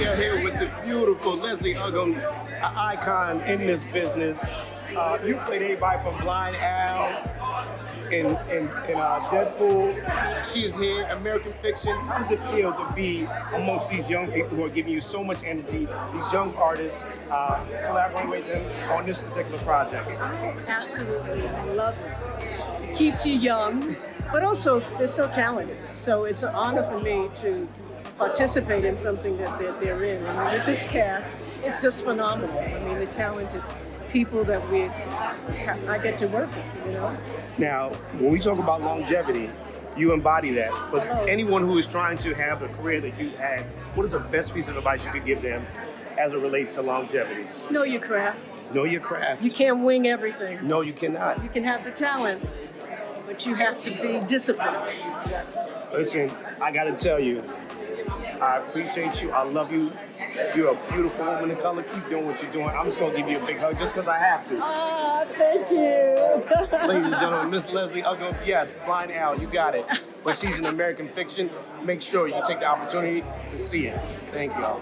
We are here with the beautiful Leslie Uggams, an icon in this business. You played everybody from Blind Al in Deadpool. She is here, American Fiction. How does it feel to be amongst these young people who are giving you so much energy, these young artists, collaborating with them on this particular project? I absolutely love it. It keeps you young, but also they're so talented. So it's an honor for me to participate in something that they're in. I mean, with this cast, it's just phenomenal. I mean, the talented people that I get to work with, you know? Now, when we talk about longevity, you embody that. For anyone who is trying to have the career that you had, what is the best piece of advice you could give them as it relates to longevity? Know your craft. Know your craft. You can't wing everything. No, you cannot. You can have the talent, but you have to be disciplined. Listen, I gotta tell you, I appreciate you. I love you. You're a beautiful woman of color. Keep doing what you're doing. I'm just gonna give you a big hug just because I have to. Ah, thank you. Ladies and gentlemen, Miss Leslie Uggams, yes, Blind Al, you got it. But she's an American Fiction. Make sure you take the opportunity to see it. Thank y'all.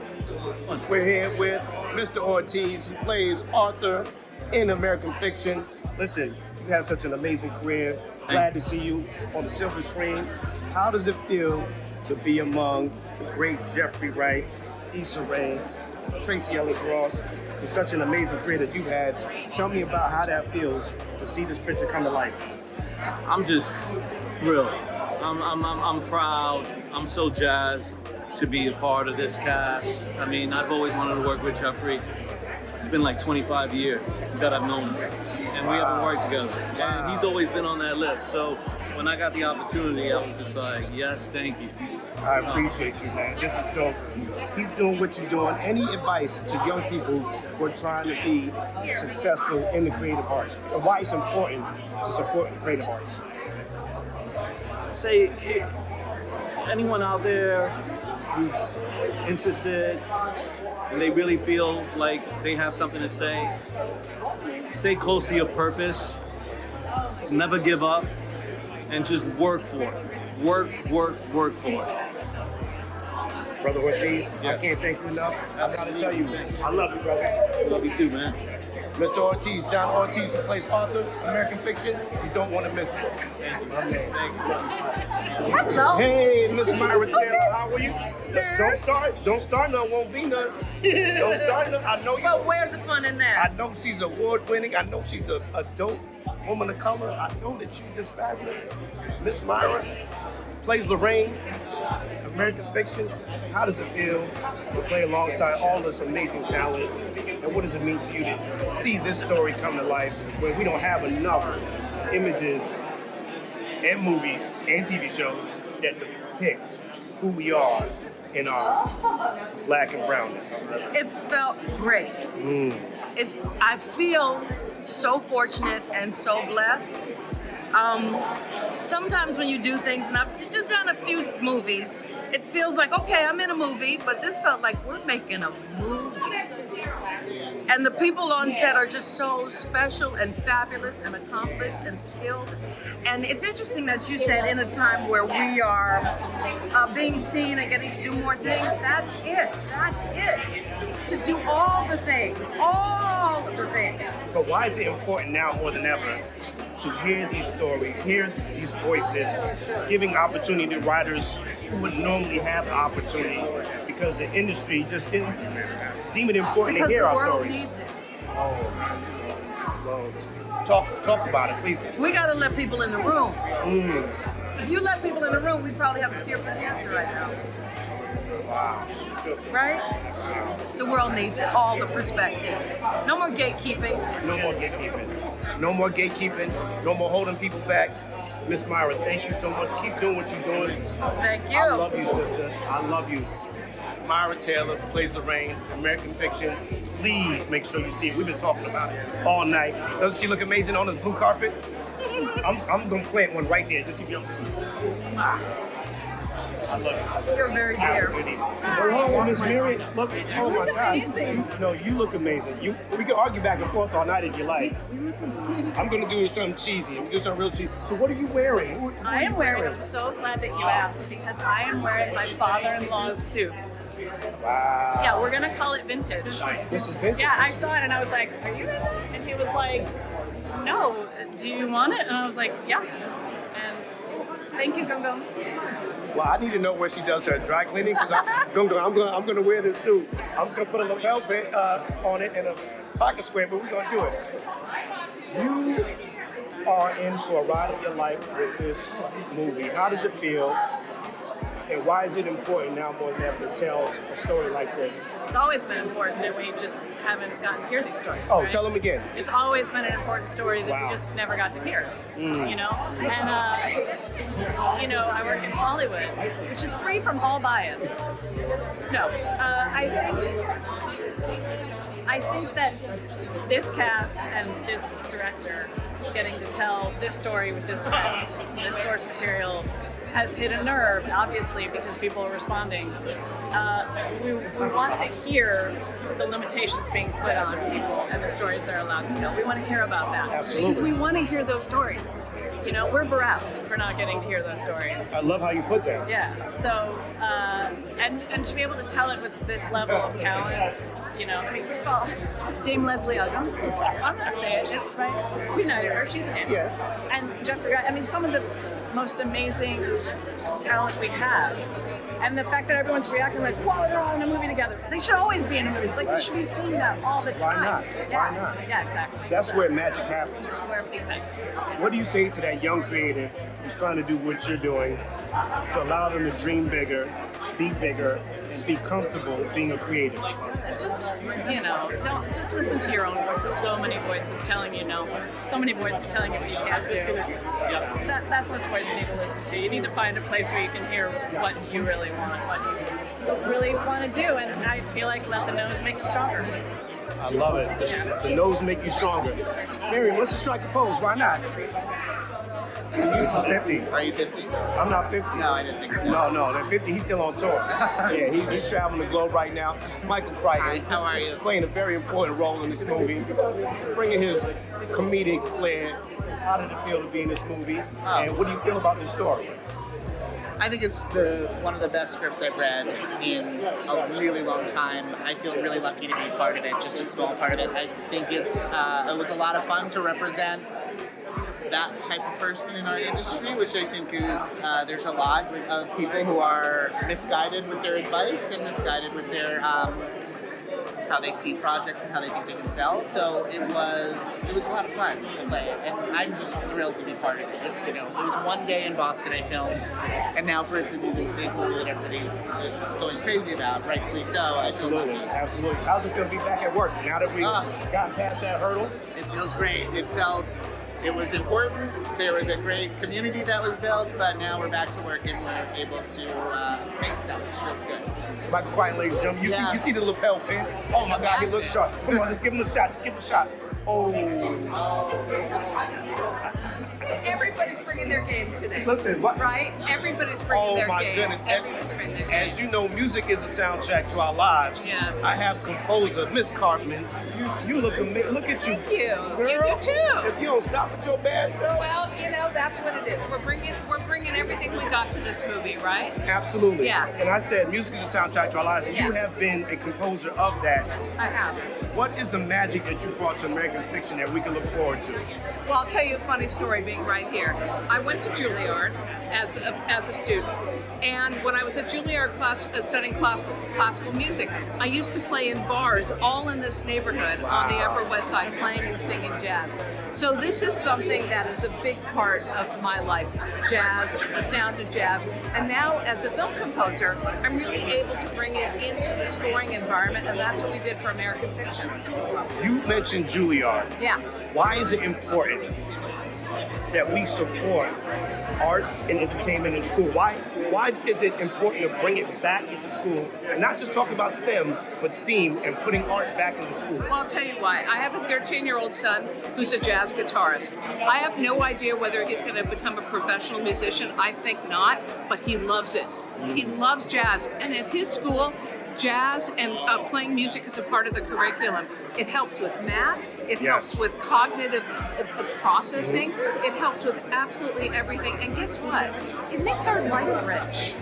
We're here with Mr. Ortiz, who plays Arthur in American Fiction. Listen, you had such an amazing career. Glad to see you on the silver screen. How does it feel to be among the great Jeffrey Wright, Issa Rae, Tracy Ellis Ross, with such an amazing career that you've had? Tell me about how that feels to see this picture come to life. I'm just thrilled. I'm proud. I'm so jazzed to be a part of this cast. I mean, I've always wanted to work with Jeffrey. It's been like 25 years that I've known him, and we haven't worked together. And he's always been on that list. So when I got the opportunity, I was just like, yes, thank you. I appreciate you, man. This is so. Keep doing what you're doing. Any advice to young people who are trying to be successful in the creative arts, and why it's important to support the creative arts? Say, hey, anyone out there who's interested and they really feel like they have something to say, stay close to your purpose, never give up, and just work for it. Work for it. Brother Ortiz, I can't thank you enough. I gotta tell you, I love you, brother. Love you too, man. Mr. Ortiz, John Ortiz, who plays Arthur, American Fiction. You don't want to miss it. Okay. Thanks. Hello. Hey, Miss Myra Taylor, Okay. how are you? Yes. Don't start, none, won't be none. Don't start, none. I know you. But where's the fun in that? I know she's award-winning. I know she's a dope woman of color. I know that you're just fabulous. Miss Myra plays Lorraine, American Fiction. How does it feel to play alongside all this amazing talent? And what does it mean to you to see this story come to life when we don't have enough images and movies and TV shows that depict who we are in our black and brownness? It felt great. I feel so fortunate and so blessed. Sometimes when you do things, and I've just done a few movies, it feels like, okay, I'm in a movie, but this felt like we're making a movie. And the people on set are just so special and fabulous and accomplished and skilled. And it's interesting that you said in a time where we are being seen and getting to do more things, that's it. To do all the things. But why is it important now more than ever to hear these stories, hear these voices, giving opportunity to writers who would normally have the opportunity because the industry just didn't deem it important because to hear the our world stories? needs it. Well, talk about it, please. We got to let people in the room. If you let people in the room, we probably have a cure for cancer right now. Wow. Right? The world needs it, all the perspectives. No more gatekeeping. No more gatekeeping. No more gatekeeping. No more holding people back. Miss Myra, thank you so much. Keep doing what you're doing. Oh, thank you. I love you, sister. I love you. Myra Taylor plays Lorraine, American Fiction. Please make sure you see it. We've been talking about it all night. Doesn't she look amazing on this blue carpet? I'm gonna plant one right there. Just if you I love you, sister. You're very dear. Oh, Miss Miriam, look, oh my God. No, you look amazing. We can argue back and forth all night if you like. I'm gonna do something cheesy. I'm gonna do something real cheesy. So what are you wearing? I am wearing, I'm so glad that you asked, because I am wearing my father-in-law's suit. Wow. Yeah, we're gonna call it vintage. This is vintage. Yeah, I saw it and I was like, "Are you in that?" And he was like, "No. Do you want it?" And I was like, "Yeah." And thank you, Gung Gung. Well, I need to know where she does her dry cleaning because I'm gonna wear this suit. I'm just gonna put a lapel pin on it and a pocket square, but we're gonna do it. You are in for a ride of your life with this movie. How does it feel? And why is it important now more than ever to tell a story like this? It's always been important, and we just haven't gotten to hear these stories. Oh, right? tell them again. It's always been an important story that Wow. we just never got to hear. You know, and I work in Hollywood, which is free from all bias. No, I think that this cast and this director getting to tell this story with this script, this source material, has hit a nerve, obviously, because people are responding. We want to hear the limitations being put on people and the stories they're allowed to tell. We want to hear about that. Absolutely. Because we want to hear those stories. You know, we're bereft for not getting to hear those stories. I love how you put that. Yeah, so, and to be able to tell it with this level of talent, you know, I mean, first of all, Dame Leslie Uggams, I'm going to say it, it's right, we knighted her, she's an idiot. Yeah. And Jeffrey, I mean, some of the most amazing talent we have. And the fact that everyone's reacting like, whoa, they're all in a movie together. They should always be in a movie. Like, we should be seeing that all the Why time. not? Yeah. Why not? Yeah, exactly. That's where magic happens. That's where, exactly. What do you say to that young creative who's trying to do what you're doing to allow them to dream bigger, be bigger, and be comfortable being a creative? Just, don't just listen to your own voice. There's so many voices telling you no. So many voices telling you what you can't do. That's what voices need to listen to. You need to find a place where you can hear what you really want, what you really want to do. And I feel like let the nose make you stronger. I love it. The nose make you stronger. Miriam, let's just strike a pose. Why not? This is 50. Are you 50? I'm not 50. No, I didn't think so. No, they're 50. He's still on tour. Yeah, he's traveling the globe right now. Michael Cyril Hi, how are you? playing a very important role in this movie, bringing his comedic flair. How did it feel to be in this movie? And what do you feel about this story? I think it's one of the best scripts I've read in a really long time. I feel really lucky to be part of it, just a small part of it. I think it was a lot of fun to represent that type of person in our industry, which I think is, there's a lot of people who are misguided with their advice and misguided with their how they see projects and how they think they can sell. So it was a lot of fun to play it, and I'm just thrilled to be part of it. It's, it was one day in Boston I filmed, and now for it to be this big movie that everybody's going crazy about, rightfully so. I feel lucky. Absolutely. How's it feel to be back at work now that we've gotten past that hurdle? It feels great. It was important. There was a great community that was built, but now we're back to work and we're able to make stuff, which feels good. Michael Cyril, ladies and gentlemen. You see the lapel pin? Oh my God, he looks sharp. Come on, let's give him a shot. Just give him a shot. Oh. Everybody's bringing their game today. Listen, what? Right? Everybody's bringing their game. Oh my goodness. Everybody's bringing their game. As you know, music is a soundtrack to our lives. Yes. I have composer, Miss Karpman. You look amazing. Look at you. Thank you. Girl, You do too. If you don't stop with your bad self. Well, that's what it is. We're bringing everything we got to this movie, right? Absolutely. Yeah. And I said music is a soundtrack to our lives. And you Yeah. have been a composer of that. I have. What is the magic that you brought to American fiction that we can look forward to? Well, I'll tell you a funny story being right here. I went to Juilliard as a student, and when I was at Juilliard studying classical music, I used to play in bars all in this neighborhood on the Upper West Side, playing and singing jazz. So this is something that is a big part of my life, jazz, the sound of jazz. And now, as a film composer, I'm really able to bring it into the scoring environment, and that's what we did for American fiction. You mentioned Juilliard. Yeah. Why is it important that we support arts and entertainment in school? Why is it important to bring it back into school and not just talk about STEM, but STEAM and putting art back into school? Well, I'll tell you why. I have a 13-year-old son who's a jazz guitarist. I have no idea whether he's going to become a professional musician. I think not, but he loves it. He loves jazz. And at his school, jazz and playing music is a part of the curriculum. It helps with math. It helps with cognitive processing. It helps with absolutely everything. And guess what? It makes our life rich.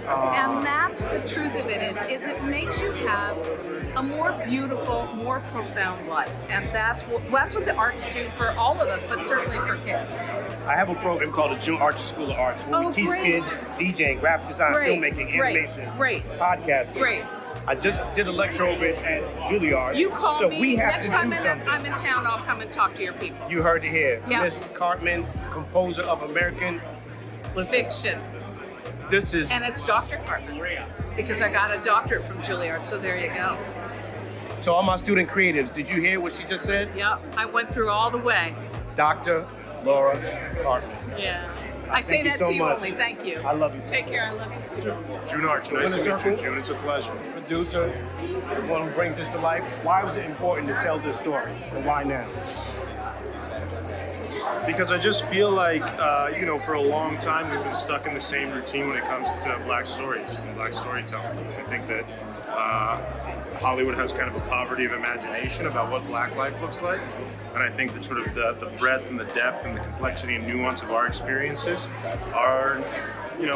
And that's the truth of it is it makes you have a more beautiful, more profound life. And that's what the arts do for all of us, but certainly for kids. I have a program called the John Ortiz School of Arts where we teach great. kids DJing, graphic design, Great. filmmaking, Great. animation, Great. podcasting. Great. I just did a lecture over at Juilliard. You call so me we have next to time do something. I'm in town. I'll come and talk to your people. You heard it here. Yeah. Miss Karpman, composer of American. Listen, Fiction. this is. And it's Dr. Karpman because I got a doctorate from Juilliard. So there you go. To all my student creatives, did you hear what she just said? Yep. I went through all the way. Dr. Laura Karpman. Yeah. I say Thank you that so to you much. only. Thank you. I love you. Take care. I love you. June Arch, nice to meet you, June. It's a pleasure. Producer, the one who brings this to life. Why was it important to tell this story, and why now? Because I just feel like, for a long time we've been stuck in the same routine when it comes to Black stories and Black storytelling. I think that Hollywood has kind of a poverty of imagination about what Black life looks like. And I think that sort of the breadth and the depth and the complexity and nuance of our experiences are,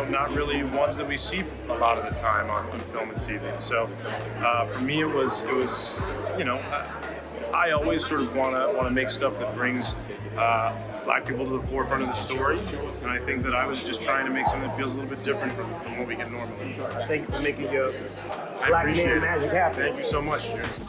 not really ones that we see a lot of the time on film and TV. So for me, it was I always sort of want to make stuff that brings Black people to the forefront of the story, and I think that I was just trying to make something that feels a little bit different from what we get normally. Thank you for making your I Black appreciate man it. magic happen. Thank you so much, James.